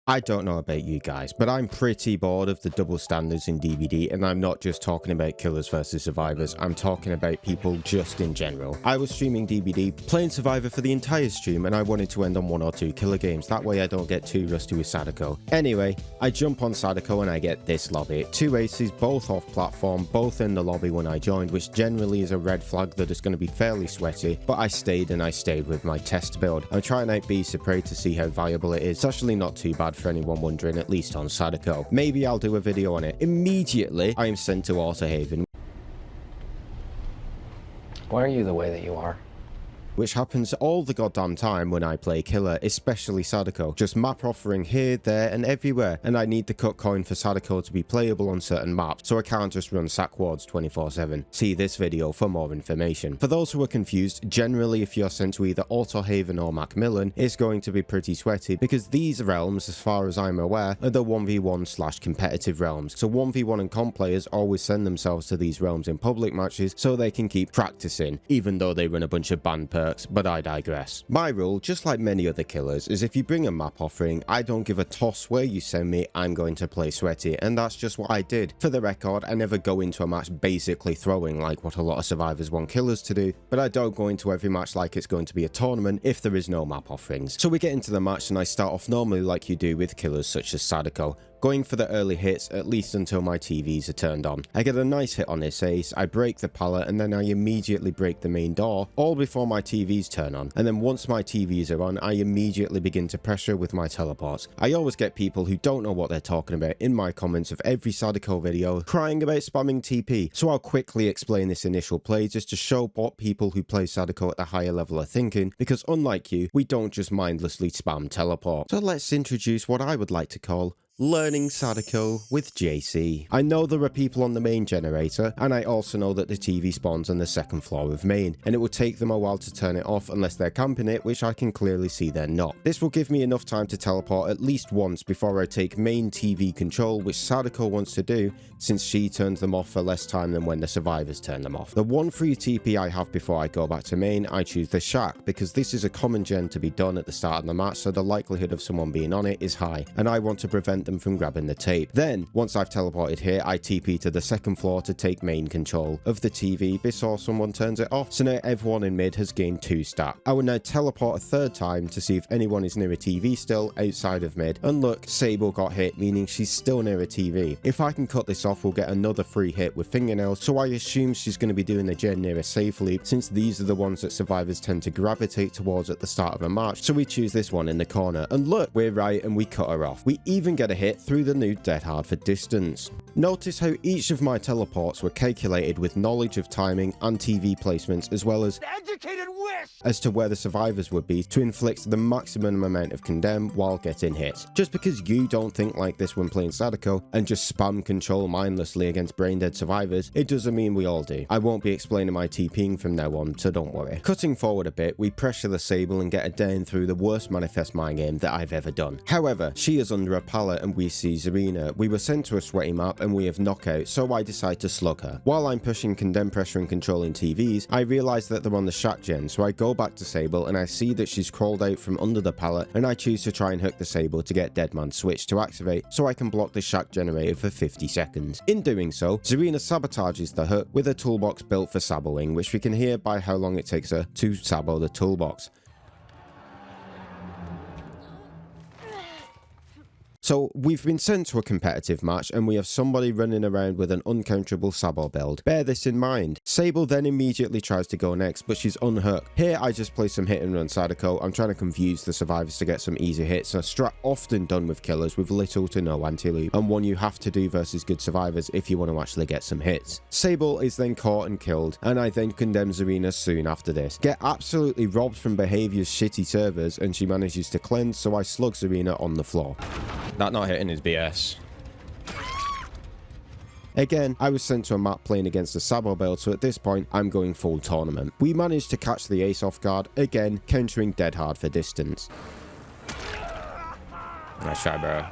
I don't know about you guys, but I'm pretty bored of the double standards in DBD, and I'm not just talking about killers versus survivors, I'm talking about people just in general. I was streaming DBD, playing Survivor for the entire stream, and I wanted to end on 1 or 2 killer games, that way I don't get too rusty with Sadako. Anyway, I jump on Sadako and I get this lobby. 2 aces, both off platform, both in the lobby when I joined, which generally is a red flag that is going to be fairly sweaty, but I stayed with my test build. I'm trying out Beast of Prey to see how viable it is. It's actually not too bad for anyone wondering, at least on Sadako. Maybe I'll do a video on it. Immediately, I am sent to Autohaven. Why are you the way that you are? Which happens all the goddamn time when I play killer, especially Sadako. Just map offering here, there, and everywhere, and I need the cut coin for Sadako to be playable on certain maps, so I can't just run sack wards 24/7. See this video for more information. For those who are confused, generally if you're sent to either Autohaven or Macmillan, it's going to be pretty sweaty, because these realms, as far as I'm aware, are the 1v1 / competitive realms. So 1v1 and comp players always send themselves to these realms in public matches so they can keep practicing, even though they run a bunch of banned perks, but I digress. My rule, just like many other killers, is if you bring a map offering, I don't give a toss where you send me, I'm going to play sweaty, and that's just what I did. For the record, I never go into a match basically throwing like what a lot of survivors want killers to do, but I don't go into every match like it's going to be a tournament if there is no map offerings. So we get into the match and I start off normally like you do with killers such as Sadako, going for the early hits at least until my TVs are turned on. I get a nice hit on this ace, I break the pallet, and then I immediately break the main door, all before my TVs turn on. And then once my TVs are on, I immediately begin to pressure with my teleports. I always get people who don't know what they're talking about in my comments of every Sadako video crying about spamming TP, so I'll quickly explain this initial play just to show what people who play Sadako at the higher level are thinking, because unlike you, we don't just mindlessly spam teleport. So let's introduce what I would like to call Learning Sadako with JC. I know there are people on the main generator, and I also know that the TV spawns on the 2nd floor of main, and it will take them a while to turn it off unless they're camping it, which I can clearly see they're not. This will give me enough time to teleport at least once before I take main TV control, which Sadako wants to do since she turns them off for less time than when the survivors turn them off. The one free TP I have before I go back to main, I choose the shack, because this is a common gen to be done at the start of the match, so the likelihood of someone being on it is high, and I want to prevent them from grabbing the tape. Then, once I've teleported here, I TP to the 2nd floor to take main control of the TV before someone turns it off. So now everyone in mid has gained 2 stat. I will now teleport a 3rd time to see if anyone is near a TV still outside of mid. And look, Sable got hit, meaning she's still near a TV. If I can cut this off, we'll get another free hit with fingernails, so I assume she's going to be doing the gen near a safe leap, since these are the ones that survivors tend to gravitate towards at the start of a match. So we choose this one in the corner, and look, we're right and we cut her off. We even get a hit through the new Dead Hard for distance. Notice how each of my teleports were calculated with knowledge of timing and TV placements, as well as educated wish as to where the survivors would be to inflict the maximum amount of condemn while getting hit. Just because you don't think like this when playing Sadako and just spam control mindlessly against brain dead survivors, it doesn't mean we all do. I won't be explaining my TPing from now on, so don't worry. Cutting forward a bit, we pressure the Sable and get her down through the worst manifest mind game that I've ever done. However, she is under a pallet and we see Zarina. We were sent to a sweaty map and we have knockout, so I decide to slug her. While I'm pushing condemn pressure and controlling TVs, I realise that they're on the shack gen, so I go back to Sable and I see that she's crawled out from under the pallet, and I choose to try and hook the Sable to get Deadman switch to activate so I can block the shack generator for 50 seconds. In doing so, Zarina sabotages the hook with a toolbox built for saboing, which we can hear by how long it takes her to sabo the toolbox. So we've been sent to a competitive match and we have somebody running around with an uncounterable Sabo build. Bear this in mind. Sable then immediately tries to go next, but she's unhooked. Here I just play some hit and run Sadako. I'm trying to confuse the survivors to get some easy hits, a strat often done with killers with little to no anti-loop, and one you have to do versus good survivors if you want to actually get some hits. Sable is then caught and killed, and I then condemn Zarina soon after this. Get absolutely robbed from Behavior's shitty servers, and she manages to cleanse, so I slug Zarina on the floor. That not hitting is BS. Again, I was sent to a map playing against a Sabo build, so at this point, I'm going full tournament. We managed to catch the ace off guard, again, countering Dead Hard for distance. Nice try, bro.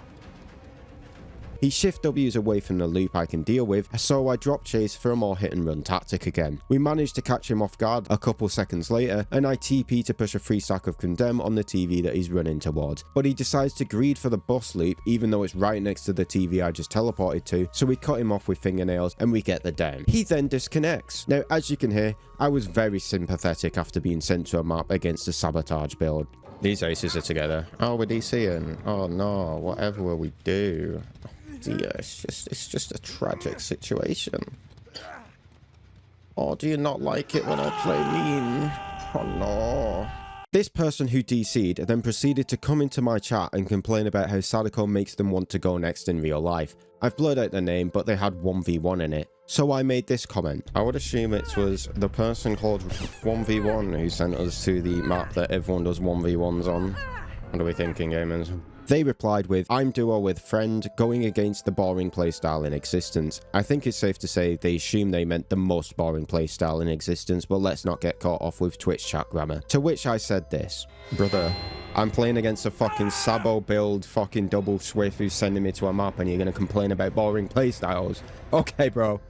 He shift W's away from the loop I can deal with, so I drop chase for a more hit and run tactic again. We manage to catch him off guard a couple seconds later, and I TP to push a free stack of condemn on the TV that he's running towards. But he decides to greed for the bus loop even though it's right next to the TV I just teleported to, so we cut him off with fingernails and we get the down. He then disconnects. Now as you can hear, I was very sympathetic after being sent to a map against a sabotage build. These aces are together. Oh, we're DCing. Oh no, whatever will we do? Oh, dear, it's just a tragic situation. Oh, do you not like it when I play mean? Oh no. This person who DC'd then proceeded to come into my chat and complain about how Sadako makes them want to go next in real life. I've blurred out the name, but they had 1v1 in it. So I made this comment. I would assume it was the person called 1v1 who sent us to the map that everyone does 1v1s on. What are we thinking, gamers? They replied with, I'm duo with friend, going against the boring playstyle in existence. I think it's safe to say they assume they meant the most boring playstyle in existence, but let's not get caught off with Twitch chat grammar. To which I said this, brother, I'm playing against a fucking Sabo build fucking double swift who's sending me to a map and you're gonna complain about boring playstyles. Okay, bro.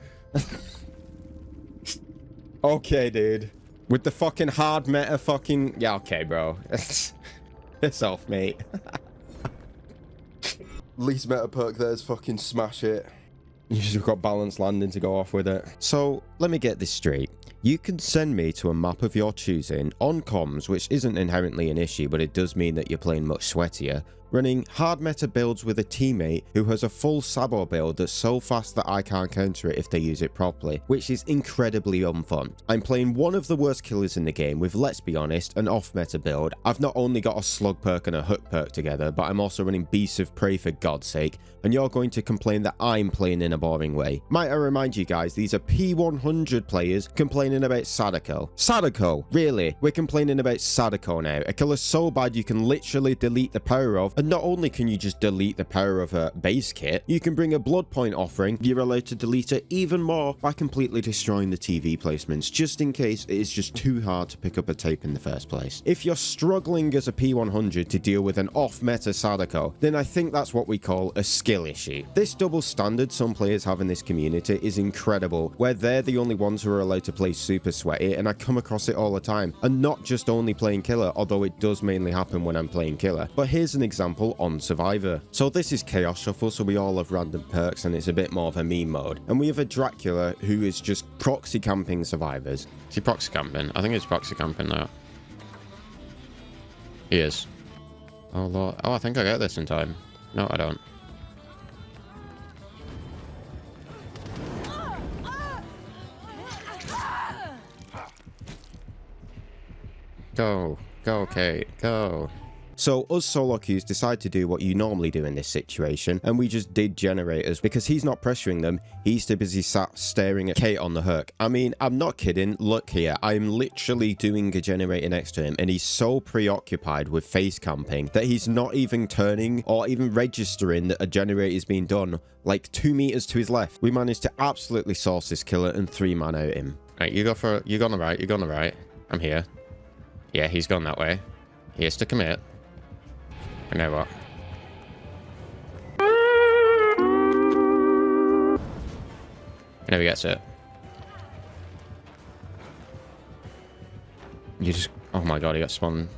Okay, dude. With the fucking hard meta fucking... Yeah, okay, bro. Piss off, mate. Least meta perk there is fucking smash it. You just got balanced landing to go off with it. So, let me get this straight. You can send me to a map of your choosing on comms, which isn't inherently an issue, but it does mean that you're playing much sweatier, running hard meta builds with a teammate who has a full Sabo build that's so fast that I can't counter it if they use it properly, which is incredibly unfun. I'm playing one of the worst killers in the game with, let's be honest, an off meta build. I've not only got a slug perk and a hook perk together, but I'm also running Beasts of Prey for God's sake, and you're going to complain that I'm playing in a boring way. Might I remind you guys, these are P100 players complaining about Sadako. Sadako? Really? We're complaining about Sadako now, a killer so bad you can literally delete the power of. And not only can you just delete the power of a base kit, you can bring a blood point offering, you're allowed to delete it even more by completely destroying the TV placements, just in case it is just too hard to pick up a tape in the first place. If you're struggling as a P100 to deal with an off-meta Sadako, then I think that's what we call a skill issue. This double standard some players have in this community is incredible, where they're the only ones who are allowed to play super sweaty, and I come across it all the time, and not just only playing killer, although it does mainly happen when I'm playing killer. But here's an example on Survivor. So this is Chaos Shuffle, so we all have random perks and it's a bit more of a meme mode. And we have a Dracula who is just proxy camping survivors. Is he proxy camping? I think he's proxy camping now. He is. Oh lord. Oh, I think I get this in time. No, I don't. Go. Go, Kate. Go. So us solo queues decide to do what you normally do in this situation, and we just did generators because he's not pressuring them. He's too busy sat staring at Kate on the hook. I mean, I'm not kidding. Look here, I'm literally doing a generator next to him, and he's so preoccupied with face camping that he's not even turning or even registering that a generator is being done like 2 meters to his left. We managed to absolutely source this killer and 3-man out him. Right, you go on the right, you go on the right. I'm here. Yeah, he's gone that way. He has to commit. And now what? And he gets it. You just... Oh my god, he got spun.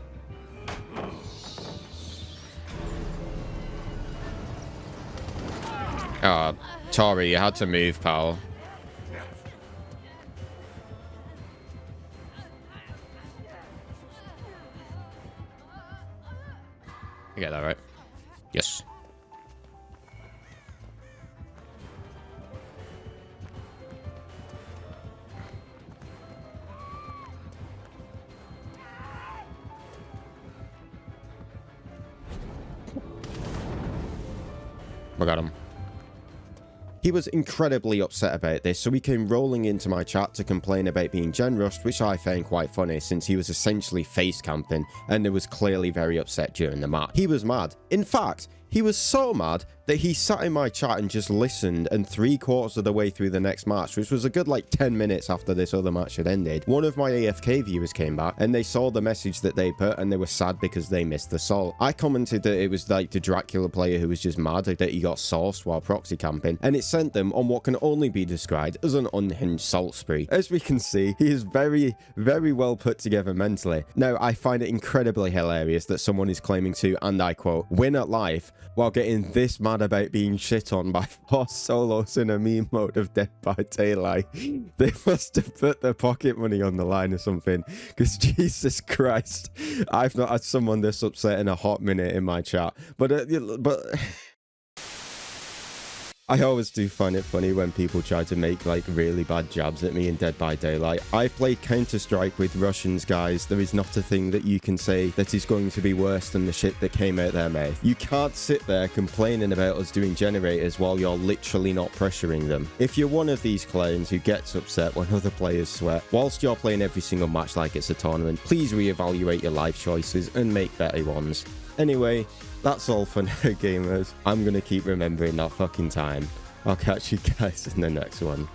Oh, Tori, you had to move, pal. You get that right? Yes. We got him. He was incredibly upset about this, so he came rolling into my chat to complain about being gen rushed, which I found quite funny since he was essentially face camping and was clearly very upset during the match. He was mad. In fact, he was so mad that he sat in my chat and just listened, and 3/4 of the way through the next match, which was a good like 10 minutes after this other match had ended, one of my AFK viewers came back and they saw the message that they put and they were sad because they missed the salt. I commented that it was like the Dracula player who was just mad that he got sauced while proxy camping, and it sent them on what can only be described as an unhinged salt spree. As we can see, he is very, very well put together mentally. Now, I find it incredibly hilarious that someone is claiming to, and I quote, win at life while getting this mad about being shit on by 4 solos in a meme mode of Dead by Daylight. They must have put their pocket money on the line or something, because Jesus Christ, I've not had someone this upset in a hot minute in my chat. But I always do find it funny when people try to make like really bad jabs at me in Dead by Daylight. I've played Counter-Strike with Russians, guys. There is not a thing that you can say that is going to be worse than the shit that came out their mouth. You can't sit there complaining about us doing generators while you're literally not pressuring them. If you're one of these clowns who gets upset when other players sweat, whilst you're playing every single match like it's a tournament, please reevaluate your life choices and make better ones. Anyway, that's all for now, gamers. I'm gonna keep remembering that fucking time. I'll catch you guys in the next one.